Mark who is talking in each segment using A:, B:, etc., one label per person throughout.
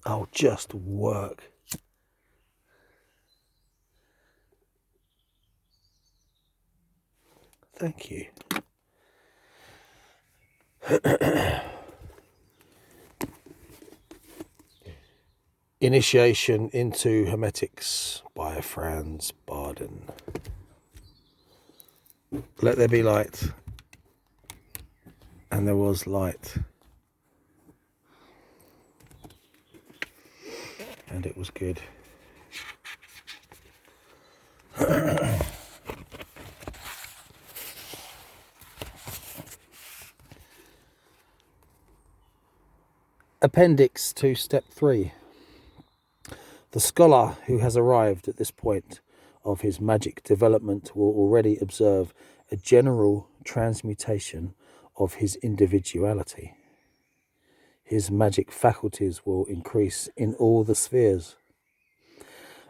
A: I'll just work. Thank you. Initiation into Hermetics by Franz Barden. Let there be light. And there was light. And it was good. Appendix to step 3. The scholar who has arrived at this point of his magic development will already observe a general transmutation of his individuality. His magic faculties will increase in all the spheres.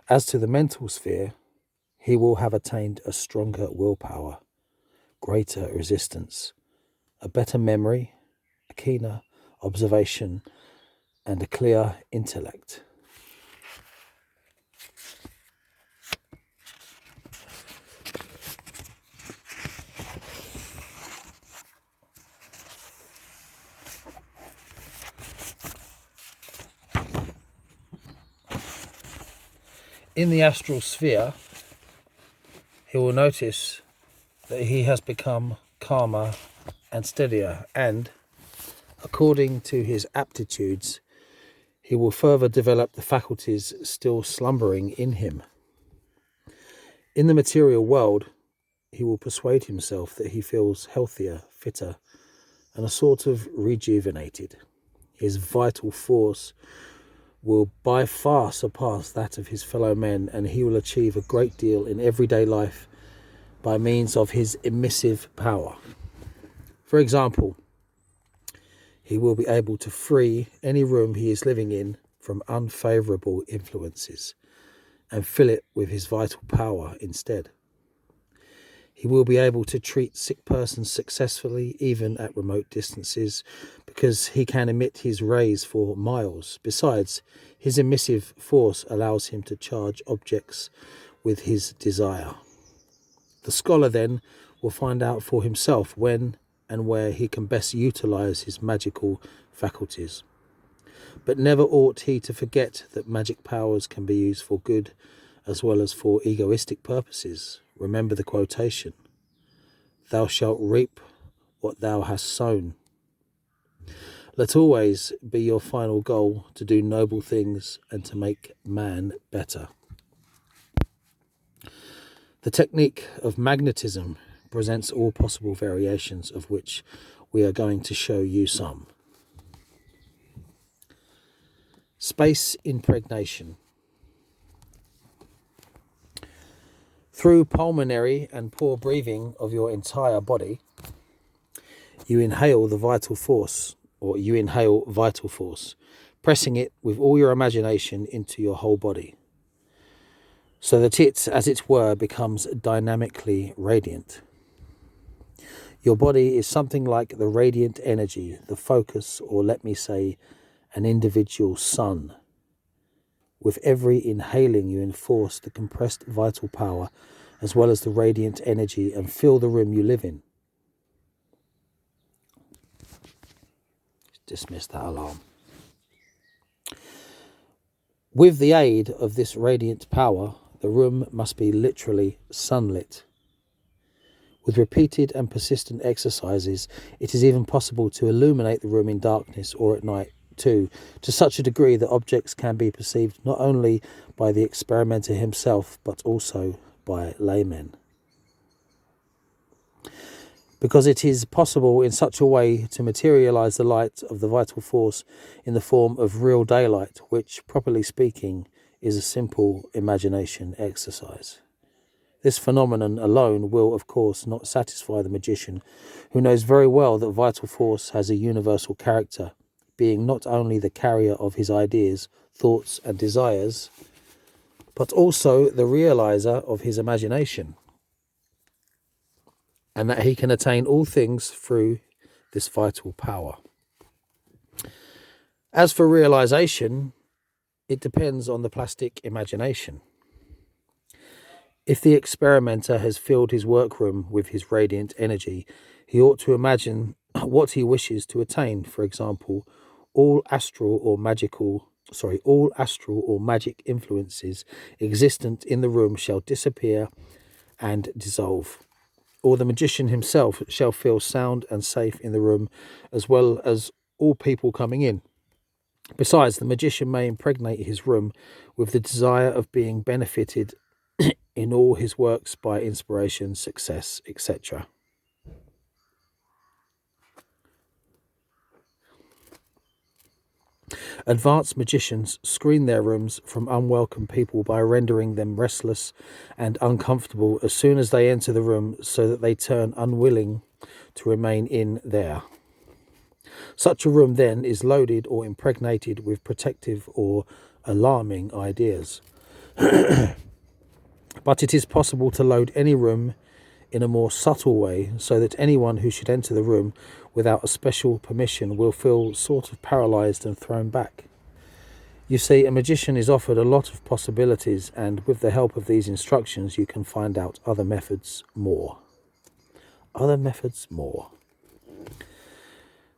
A: As to the mental sphere, he will have attained a stronger willpower, greater resistance, a better memory, a keener observation, and a clear intellect. In the astral sphere, he will notice that he has become calmer and steadier, and, according to his aptitudes, he will further develop the faculties still slumbering in him. In the material world, he will persuade himself that he feels healthier, fitter, and a sort of rejuvenated. His vital force will by far surpass that of his fellow men, and he will achieve a great deal in everyday life by means of his emissive power. For example, he will be able to free any room he is living in from unfavourable influences and fill it with his vital power instead. He will be able to treat sick persons successfully, even at remote distances, because he can emit his rays for miles. Besides, his emissive force allows him to charge objects with his desire. The scholar then will find out for himself when and where he can best utilize his magical faculties. But never ought he to forget that magic powers can be used for good as well as for egoistic purposes. Remember the quotation, "Thou shalt reap what thou hast sown." Let always be your final goal to do noble things and to make man better. The technique of magnetism presents all possible variations, of which we are going to show you some. Space impregnation. Through pulmonary and pore breathing of your entire body, you inhale vital force, pressing it with all your imagination into your whole body, so that it, as it were, becomes dynamically radiant. Your body is something like the radiant energy, the focus, or let me say, an individual sun. With every inhaling, you enforce the compressed vital power as well as the radiant energy and fill the room you live in. Dismiss that alarm. With the aid of this radiant power, the room must be literally sunlit. With repeated and persistent exercises, it is even possible to illuminate the room in darkness or at night too, to such a degree that objects can be perceived not only by the experimenter himself, but also by laymen. Because it is possible in such a way to materialize the light of the vital force in the form of real daylight, which, properly speaking, is a simple imagination exercise. This phenomenon alone will, of course, not satisfy the magician, who knows very well that vital force has a universal character, being not only the carrier of his ideas, thoughts, and desires, but also the realizer of his imagination, and that he can attain all things through this vital power. As for realization, It depends on the plastic imagination. If the experimenter has filled his workroom with his radiant energy, he ought to imagine what he wishes to attain. For example, all astral or magic influences existent in the room shall disappear and dissolve. Or the magician himself shall feel sound and safe in the room, as well as all people coming in. Besides, the magician may impregnate his room with the desire of being benefited in all his works by inspiration, success, etc. Advanced magicians screen their rooms from unwelcome people by rendering them restless and uncomfortable as soon as they enter the room, so that they turn unwilling to remain in there. Such a room then is loaded or impregnated with protective or alarming ideas. But it is possible to load any room in a more subtle way, so that anyone who should enter the room without a special permission will feel sort of paralyzed and thrown back. You see, a magician is offered a lot of possibilities, and with the help of these instructions you can find out other methods more.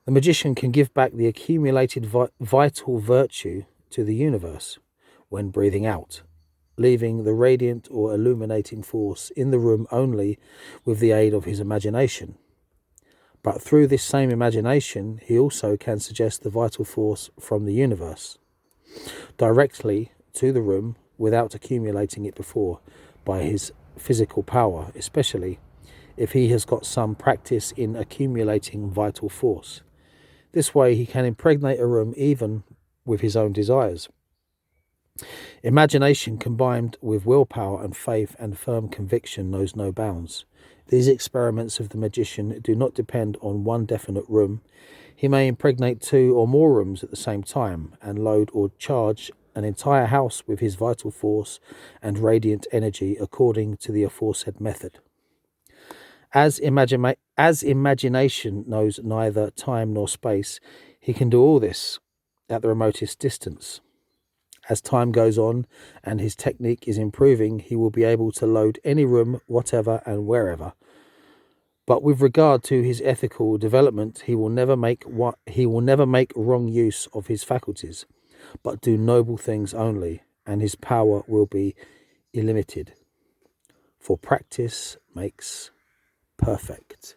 A: The magician can give back the accumulated vital virtue to the universe when breathing out, leaving the radiant or illuminating force in the room only with the aid of his imagination. But through this same imagination, he also can suggest the vital force from the universe directly to the room without accumulating it before by his physical power, especially if he has got some practice in accumulating vital force. This way he can impregnate a room even with his own desires. Imagination combined with willpower and faith and firm conviction knows no bounds. These experiments of the magician do not depend on one definite room. He may impregnate 2 or more rooms at the same time and load or charge an entire house with his vital force and radiant energy according to the aforesaid method. As imagination knows neither time nor space, he can do all this at the remotest distance. As time goes on and his technique is improving, he will be able to load any room, whatever and wherever. But with regard to his ethical development, he will never make wrong use of his faculties, but do noble things only, and his power will be illimited. For practice makes perfect.